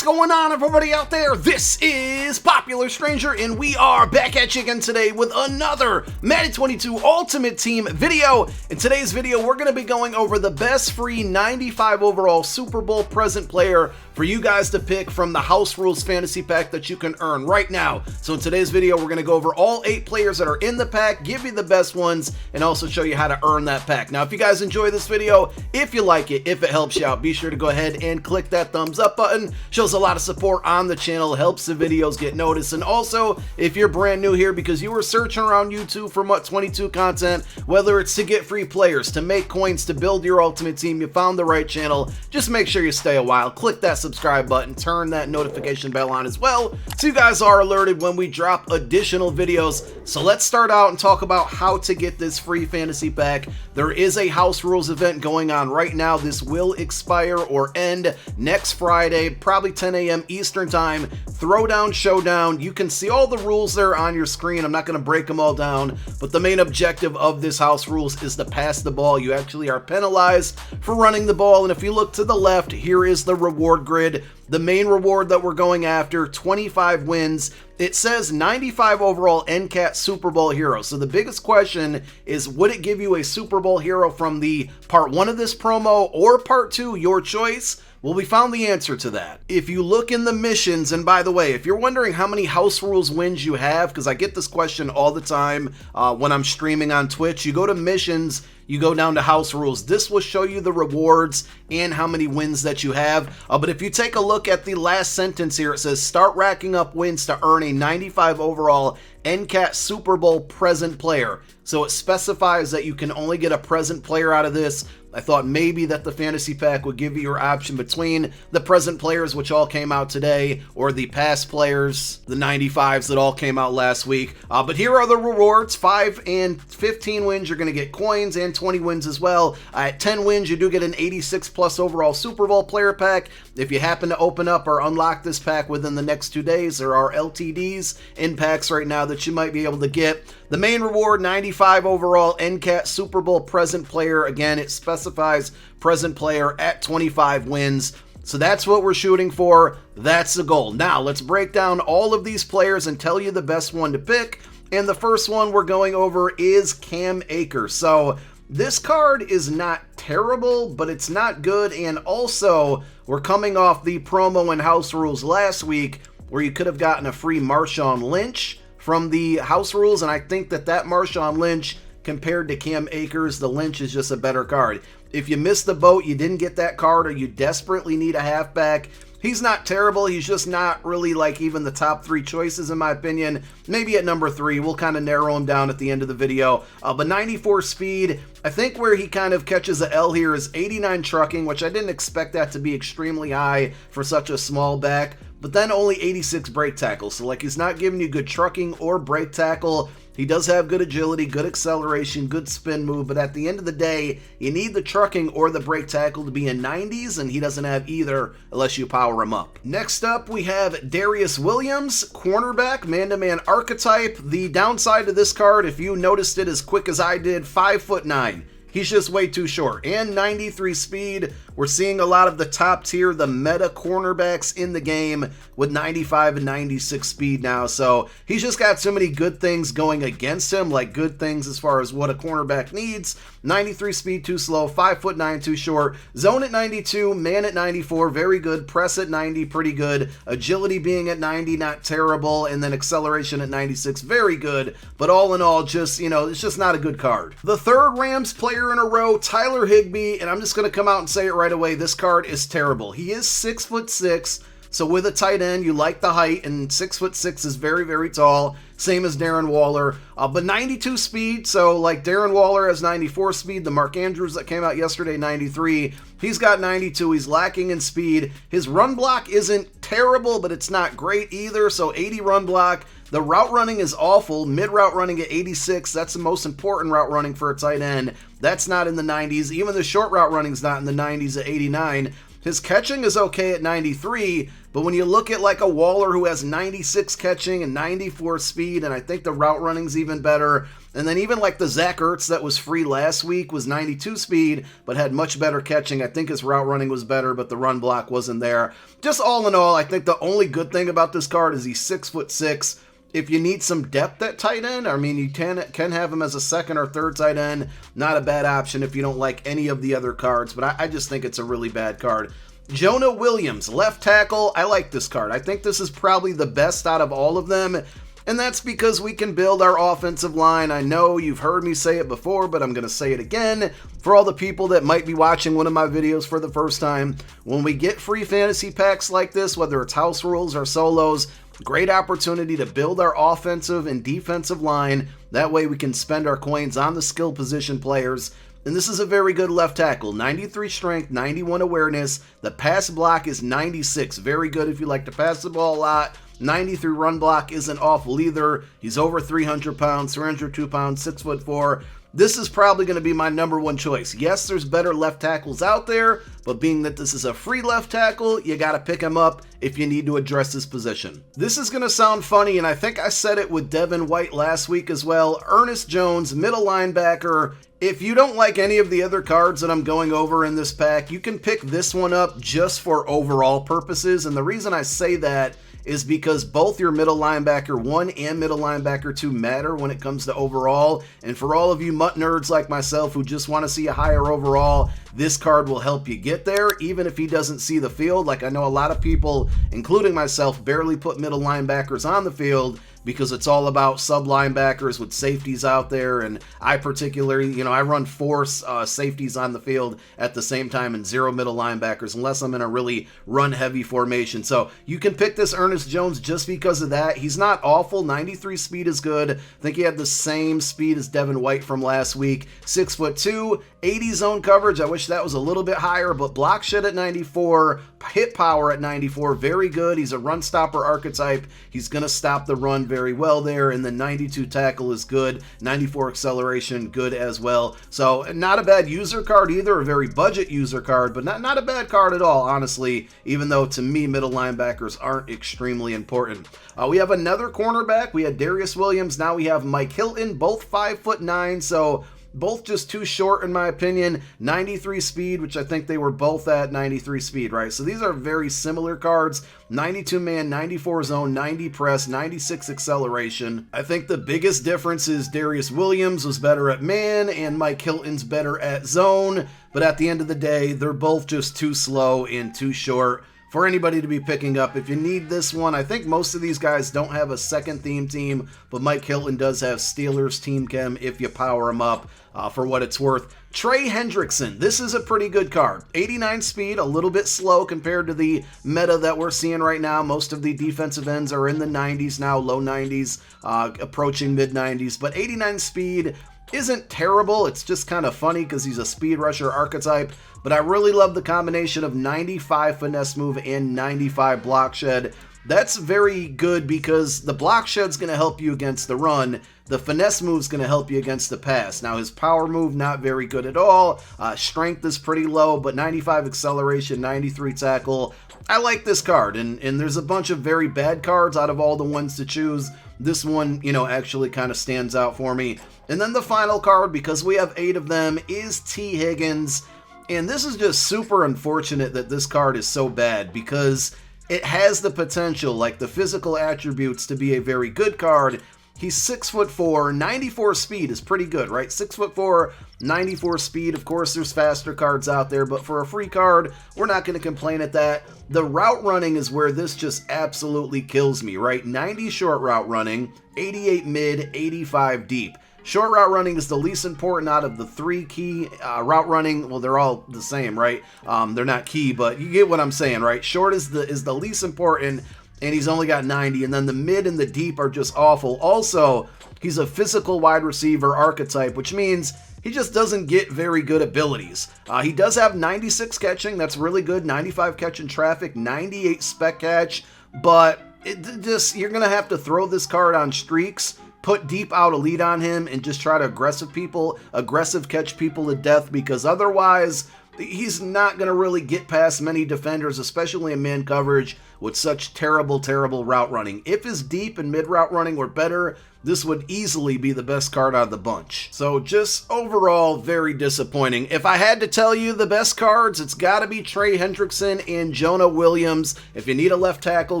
What's going on, everybody out there? This is Popular Stranger, and we are back at you again today with another Madden 22 Ultimate Team video. In today's video, we're going to be going over the best free 95 overall Super Bowl present player for you guys to pick from the House Rules Fantasy Pack that you can earn right now. So in today's video, we're going to go over all 8 players that are in the pack, give you the best ones, and also show you how to earn that pack. Now, if you guys enjoy this video, if you like it, if it helps you out, be sure to go ahead and click that thumbs up button. Shows a lot of support on the channel, helps the videos get noticed. And also, if you're brand new here because you were searching around YouTube for MUT 22 content, whether it's to get free players, to make coins, to build your ultimate team, you found the right channel. Just make sure you stay a while, click that subscribe button, turn that notification bell on as well, so you guys are alerted when we drop additional videos. So let's start out and talk about how to get this free fantasy pack. There is a House Rules event going on right now. This will expire or end next Friday, probably 10 a.m. Eastern time. Throwdown Showdown. You can see all the rules there on your screen. I'm not going to break them all down, but the main objective of this House Rules is to pass the ball. You actually are penalized for running the ball, and if you look to the left, here is the reward grid. The main reward that we're going after, 25 wins. It says 95 overall NCAT Super Bowl hero. So the biggest question is, would it give you a Super Bowl hero from the part 1 of this promo or part 2, your choice? Well, we found the answer to that. If you look in the missions, and by the way, if you're wondering how many House Rules wins you have, because I get this question all the time when I'm streaming on Twitch, you go to missions, you go down to House Rules. This will show you the rewards and how many wins that you have. But if you take a look at the last sentence here, it says start racking up wins to earn a 95 overall NCAT Super Bowl present player. So it specifies that you can only get a present player out of this. I thought maybe that the fantasy pack would give you your option between the present players, which all came out today, or the past players, the 95s that all came out last week. But here are the rewards. 5 and 15 wins, you're going to get coins, and 20 wins as well. At 10 wins, you do get an 86 plus overall Super Bowl player pack. If you happen to open up or unlock this pack within the next 2 days, there are LTDs in packs right now that you might be able to get. The main reward, 95 overall NCAT Super Bowl present player. Again, it specifies present player at 25 wins. So that's what we're shooting for. That's the goal. Now, let's break down all of these players and tell you the best one to pick. And the first one we're going over is Cam Akers. So this card is not terrible, but it's not good. And also, we're coming off the promo and House Rules last week where you could have gotten a free Marshawn Lynch from the House Rules, and I think that Marshawn Lynch compared to Cam Akers, the Lynch is just a better card. If you missed the boat, you didn't get that card, or you desperately need a halfback, he's not terrible. He's just not really like even the top 3 choices in my opinion. Maybe at number 3. We'll kind of narrow him down at the end of the video. But 94 speed. I think where he kind of catches a L here is 89 trucking, which I didn't expect that to be extremely high for such a small back. But then only 86 brake tackle. So like he's not giving you good trucking or brake tackle. He does have good agility, good acceleration, good spin move, but at the end of the day, you need the trucking or the brake tackle to be in 90s, and he doesn't have either unless you power him up. Next up, we have Darious Williams, cornerback, man-to-man archetype. The downside to this card, if you noticed it as quick as I did, 5'9". He's just way too short. And 93 speed. We're seeing a lot of the top tier, the meta cornerbacks in the game with 95 and 96 speed now. So he's just got so many good things going against him, like good things as far as what a cornerback needs. 93 speed, too slow. 5'9", too short. Zone at 92, man at 94, very good. Press at 90, pretty good. Agility being at 90, not terrible. And then acceleration at 96, very good. But all in all, just, it's just not a good card. The third Rams player in a row, Tyler Higbee, and I'm just going to come out and say it right away, this card is terrible. He is 6'6", so with a tight end, you like the height, and 6'6" is very, very tall, same as Darren Waller, but 92 speed, so like Darren Waller has 94 speed, the Mark Andrews that came out yesterday, 93, he's got 92, he's lacking in speed. His run block isn't terrible, but it's not great either, so 80 run block. The route running is awful. Mid route running at 86. That's the most important route running for a tight end. That's not in the 90s. Even the short route running is not in the 90s at 89. His catching is okay at 93, But when you look at like a Waller who has 96 catching and 94 speed, and I think the route running's even better, and then even like the Zach Ertz that was free last week was 92 speed, but had much better catching. I think his route running was better, but the run block wasn't there. Just all in all, I think the only good thing about this card is he's 6'6". If you need some depth at tight end, I mean, you can have him as a second or third tight end. Not a bad option if you don't like any of the other cards, but I just think it's a really bad card. Jonah Williams, left tackle. I like this card. I think this is probably the best out of all of them, and that's because we can build our offensive line. I know you've heard me say it before, but I'm going to say it again for all the people that might be watching one of my videos for the first time. When we get free fantasy packs like this, whether it's house rules or solos, great opportunity to build our offensive and defensive line. That way we can spend our coins on the skill position players. And this is a very good left tackle. 93 strength, 91 awareness. The pass block is 96. Very good if you like to pass the ball a lot. 93 run block isn't awful either. He's over 300 pounds, 302 pounds, 6'4". This is probably going to be my number one choice. Yes, there's better left tackles out there, but being that this is a free left tackle, you got to pick him up if you need to address his position. This is going to sound funny, and I think I said it with Devin White last week as well. Ernest Jones, middle linebacker. If you don't like any of the other cards that I'm going over in this pack, you can pick this one up just for overall purposes, and the reason I say that is because both your middle linebacker 1 and middle linebacker 2 matter when it comes to overall. And for all of you mutt nerds like myself who just want to see a higher overall, this card will help you get there, even if he doesn't see the field. Like I know a lot of people, including myself, barely put middle linebackers on the field because it's all about sub linebackers with safeties out there. And I particularly, I run 4 safeties on the field at the same time and 0 middle linebackers unless I'm in a really run heavy formation. So you can pick this Ernest Jones just because of that. He's not awful. 93 speed is good. I think he had the same speed as Devin White from last week. 6'2", 80 zone coverage. I wish that was a little bit higher, but block shed at 94, hit power at 94, very good. He's a run stopper archetype. He's going to stop the run very well there, and the 92 tackle is good. 94 acceleration, good as well. So not a bad user card either, a very budget user card, but not a bad card at all, honestly, even though to me middle linebackers aren't extremely important. We have another cornerback. We had Darious Williams. Now we have Mike Hilton, both 5'9", so both just too short in my opinion. 93 speed, which I think they were both at 93 speed, right? So these are very similar cards. 92 man, 94 zone, 90 press, 96 acceleration. I think the biggest difference is Darious Williams was better at man and Mike Hilton's better at zone. But at the end of the day, they're both just too slow and too short for anybody to be picking up. If you need this one, I think most of these guys don't have a second theme team, but Mike Hilton does have Steelers Team Chem if you power him up for what it's worth. Trey Hendrickson, this is a pretty good card. 89 speed, a little bit slow compared to the meta that we're seeing right now. Most of the defensive ends are in the 90s now, low 90s, approaching mid 90s, but 89 speed isn't terrible. It's just kind of funny because he's a speed rusher archetype, but I really love the combination of 95 finesse move and 95 block shed. That's very good because the block shed's going to help you against the run. The finesse move's going to help you against the pass. Now his power move, not very good at all. Strength is pretty low, but 95 acceleration, 93 tackle. I like this card, and there's a bunch of very bad cards out of all the ones to choose. This one, actually kind of stands out for me. And then the final card, because we have 8 of them, is Tee Higgins. And this is just super unfortunate that this card is so bad because it has the potential, like the physical attributes, to be a very good card. He's 6'4", 94 speed is pretty good, right? 6'4", 94 speed. Of course, there's faster cards out there, but for a free card, we're not going to complain at that. The route running is where this just absolutely kills me, right? 90 short route running, 88 mid, 85 deep. Short route running is the least important out of the 3 key route running. Well, they're all the same, right? They're not key, but you get what I'm saying, right? Short is the least important, and he's only got 90, and then the mid and the deep are just awful. Also, he's a physical wide receiver archetype, which means he just doesn't get very good abilities. He does have 96 catching, that's really good, 95 catch in traffic, 98 spec catch, but you're going to have to throw this card on streaks, put deep out elite on him, and just try to aggressive catch people to death, because otherwise he's not going to really get past many defenders, especially in man coverage, with such terrible route running. If his deep and mid route running were better, this would easily be the best card out of the bunch. So just overall, very disappointing. If I had to tell you the best cards, it's got to be Trey Hendrickson and Jonah Williams. If you need a left tackle,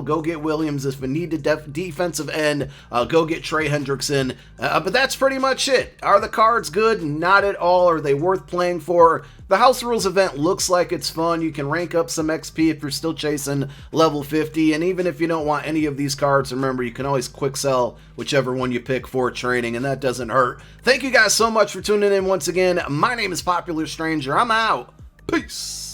go get Williams. If you need a defensive end, go get Trey Hendrickson. But that's pretty much it. Are the cards good? Not at all. Are they worth playing for? The House Rules event looks like it's fun. You can rank up some XP if you're still chasing level 50. And even if you don't want any of these cards, remember, you can always quick sell whichever one you pick for training, and that doesn't hurt. Thank you guys so much for tuning in once again. My name is Popular Stranger. I'm out. Peace.